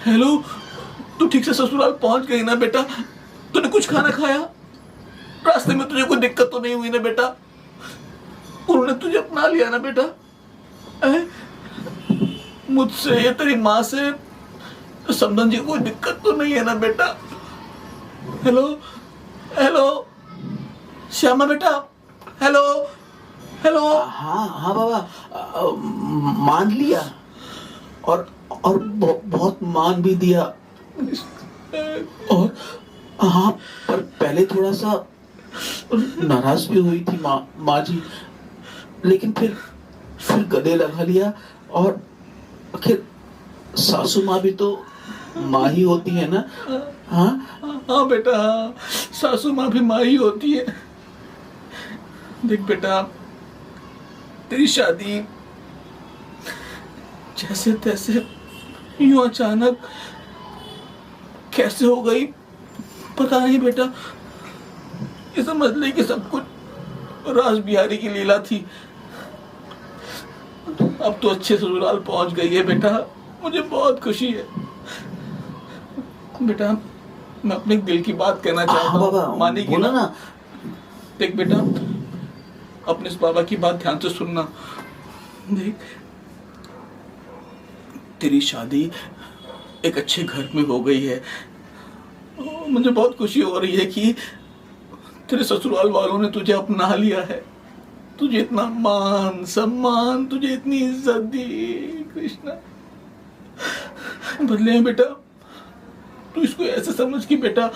Hello, तू ठीक से ससुराल पहुंच गई ना बेटा? तूने कुछ खाना खाया? रास्ते में तुझे कोई दिक्कत तो नहीं हुई ना बेटा? उन्होंने तुझे अपना लिया ना बेटा? ऐ? मुझसे या तेरी माँ से समझन जी कोई दिक्कत तो नहीं है ना बेटा? हेलो, हेलो श्यामा बेटा, हेलो, हेलो। हाँ हाँ बाबा, मान लिया और बहुत मान भी दिया। और हाँ, पर पहले थोड़ा सा नाराज भी हुई थी माँ जी, लेकिन फिर गले लगा लिया। और आखिर सासू माँ भी तो माँ ही होती है ना। हाँ हाँ बेटा, हाँ, सासू माँ भी माँ ही होती है। देख बेटा, तेरी शादी जैसे तैसे यूं अचानक कैसे हो गई पता नहीं बेटा। ये समझ ले कि सब कुछ रास बिहारी की लीला थी। अब तो अच्छे ससुराल पहुंच गई है बेटा, मुझे बहुत खुशी है बेटा। मैं अपने दिल की बात कहना चाहता हाँ बाबा, हूँ, मानेगी बोला ना? ना। देख बेटा, अपने इस बाबा की बात ध्यान से सुनना। देख, तेरी शादी एक अच्छे घर में हो गई है। मुझे बहुत खुशी हो रही है कि तेरे ससुराल वालों ने तुझे अपना लिया है। तुझे इतना मान सम्मान, तुझे इतनी इज्जत दी कृष्णा। बदले में बेटा तू इसको ऐसे समझ कि बेटा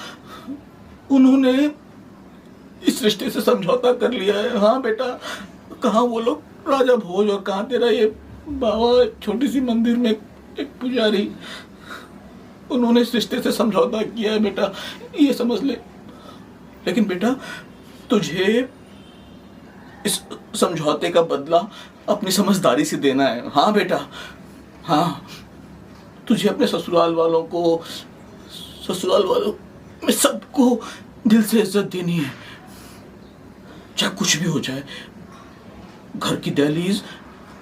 उन्होंने इस रिश्ते से समझौता कर लिया है। हाँ बेटा, कहाँ वो लोग राजा भोज और कहाँ तेरा ये बाबा छोटी सी मंदिर में एक पुजारी, उन्होंने इस रिश्ते से समझौता किया है बेटा, ये समझ ले। लेकिन बेटा तुझे इस समझौते का बदला अपनी समझदारी से देना है। हाँ बेटा, हाँ, तुझे अपने ससुराल वालों में सबको दिल से इज्जत देनी है। चाहे कुछ भी हो जाए, घर की दहलीज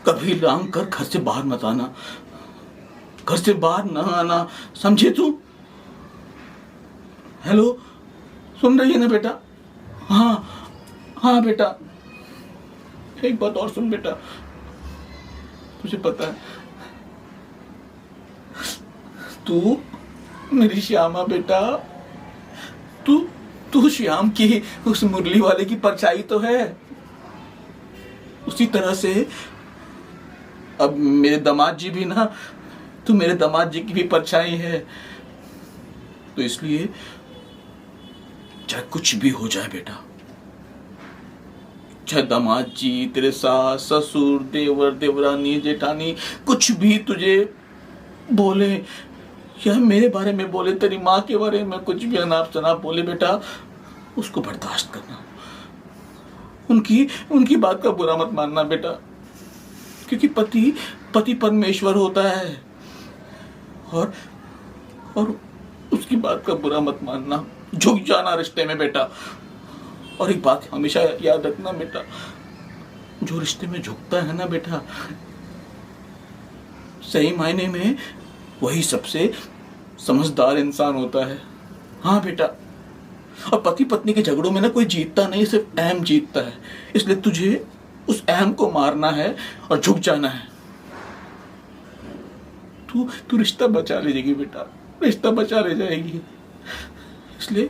कभी लांग कर घर से बाहर मत आना, घर से बाहर ना आना, समझे तू? हेलो, सुन रही है ना बेटा? हाँ हाँ बेटा, एक बात और सुन बेटा, तुझे पता है तू मेरी श्यामा बेटा, तू तू श्याम की उस मुरली वाले की परछाई तो है। उसी तरह से अब मेरे दामाद जी भी ना, तू मेरे दामाद जी की भी परछाई है। तो इसलिए चाहे कुछ भी हो जाए बेटा, चाहे दामाद जी, तेरे सास ससुर, देवर देवरानी, जेठानी कुछ भी तुझे बोले या मेरे बारे में बोले, तेरी माँ के बारे में कुछ भी अनाप शनाप बोले बेटा, उसको बर्दाश्त करना। उनकी बात का बुरा मत मानना बेटा, क्योंकि पति परमेश्वर होता है। और उसकी बात का बुरा मत मानना, झुक जाना रिश्ते में बेटा। और एक बात हमेशा याद रखना बेटा, जो रिश्ते में झुकता है ना बेटा, सही मायने में वही सबसे समझदार इंसान होता है। हाँ बेटा, और पति पत्नी के झगड़ों में ना कोई जीतता नहीं, सिर्फ अहम जीतता है। इसलिए तुझे उस अहम को मारना है और झुक जाना है। तू रिश्ता बचा ले जाएगी बेटा, रिश्ता बचा ले जाएगी। इसलिए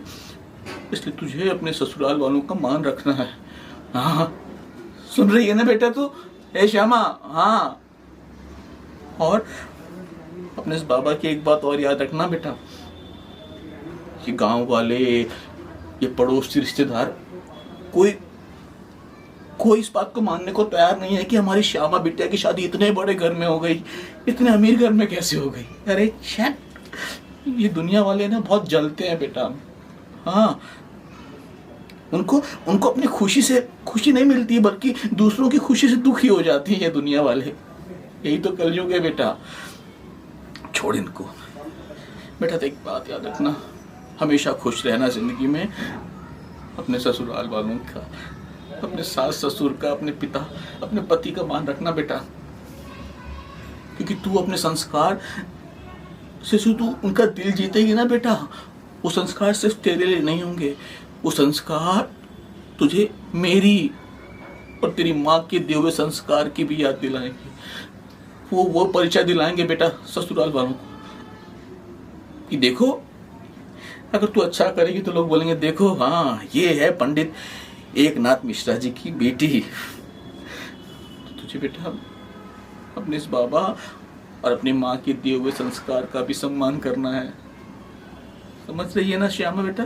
तुझे अपने ससुराल वालों का मान रखना है। हाँ, सुन रही है ना बेटा तू? ए श्यामा, हाँ। और अपने इस बाबा की एक बात और याद रखना बेटा, कि गांव वाले, ये पड़ोसी रिश्तेदार, कोई इस बात को मानने को तैयार नहीं है कि हमारी श्यामा बिटिया की शादी इतने बड़े घर में हो गई, इतने अमीर घर में कैसे हो गई। अरे शट, ये दुनिया वाले ना बहुत जलते हैं बेटा। हाँ, उनको अपनी खुशी से खुशी नहीं मिलती, बल्कि दूसरों की खुशी से दुखी हो जाती है दुनिया वाले। यही तो कलयुग है बेटा। छोड़ इनको बेटा। तो एक बात याद रखना, हमेशा खुश रहना जिंदगी में। अपने ससुराल वालों का, अपने सास ससुर का, अपने पिता, अपने पति का मान रखना बेटा, क्योंकि तू अपने संस्कार शिशु तू उनका दिल जीतेगी ना बेटा, वो संस्कार सिर्फ तेरे लिए नहीं होंगे, वो संस्कार तुझे मेरी और तेरी माँ के दिए हुए संस्कार की भी याद दिलाएंगे। वो परिचय दिलाएंगे बेटा ससुराल वालों को कि देखो, अगर तू अच्छा करेगी तो लोग बोलेंगे देखो हाँ ये है पंडित एकनाथ मिश्रा जी की बेटी। तो तुझे बेटा अपने इस बाबा और अपनी माँ के दिए हुए संस्कार का भी सम्मान करना है। समझ रही है ना श्यामा बेटा?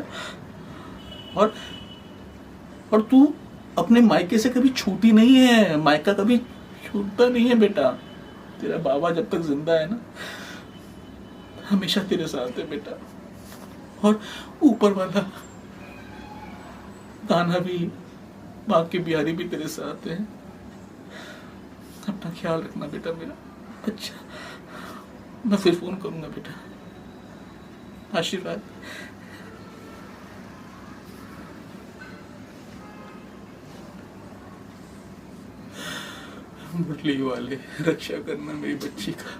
और तू अपने मायके से कभी छूटी नहीं है, मायका कभी छूटता नहीं है बेटा। तेरा बाबा जब तक जिंदा है ना, हमेशा तेरे साथ है बेटा। और ऊपर वाला दाना भी, बाकी बिहारी भी तेरे साथ है। अपना ख्याल रखना बेटा मेरा। अच्छा, मैं फिर फोन करूंगा बेटा। आशीर्वाद। मुरली वाले, रक्षा करना मेरी बच्ची का।